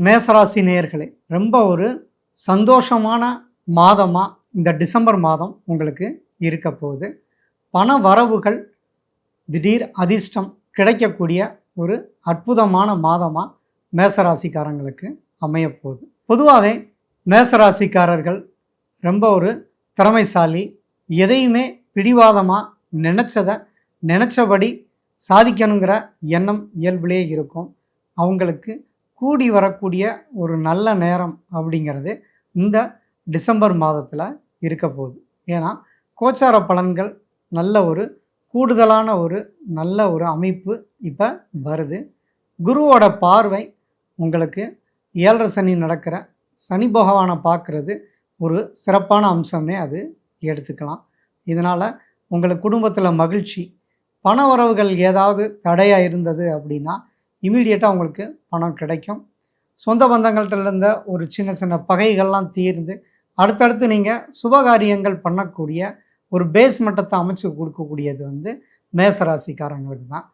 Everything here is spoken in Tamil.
மேசராசி நேயர்களே, ரொம்ப ஒரு சந்தோஷமான மாதமாக இந்த டிசம்பர் மாதம் உங்களுக்கு இருக்க போகுது. பண வரவுகள், திடீர் அதிர்ஷ்டம் கிடைக்கக்கூடிய ஒரு அற்புதமான மாதமாக மேசராசிக்காரங்களுக்கு அமையப்போகுது. பொதுவாகவே மேசராசிக்காரர்கள் ரொம்ப ஒரு திறமைசாலி, எதையுமே பிடிவாதமாக நினச்சபடி சாதிக்கணுங்கிற எண்ணம் இயல்பிலே இருக்கும். அவங்களுக்கு கூடி வரக்கூடிய ஒரு நல்ல நேரம் அப்படிங்கிறது இந்த டிசம்பர் மாதத்தில் இருக்க போகுது. ஏன்னா கோச்சார பலன்கள் நல்ல ஒரு கூடுதலான ஒரு நல்ல ஒரு அமைப்பு இப்போ வருது. குருவோட பார்வை உங்களுக்கு 7.5 சனி நடக்கிற சனி பகவானை பார்க்குறது ஒரு சிறப்பான அம்சம்னே அது எடுத்துக்கலாம். இதனால் உங்களுக்கு குடும்பத்தில் மகிழ்ச்சி, பண வரவுகள் ஏதாவது தடையாக இருந்தது அப்படின்னா இமீடியட்டாக உங்களுக்கு பணம் கிடைக்கும். சொந்த பந்தங்கள்கிட்ட இருந்த ஒரு சின்ன சின்ன பகைகள்லாம் தீர்ந்து அடுத்தடுத்து நீங்கள் சுபகாரியங்கள் பண்ணக்கூடிய ஒரு பேஸ் மட்டத்தை அமைச்சு கொடுக்கக்கூடியது மேசராசிக்காரங்களுக்கு தான்.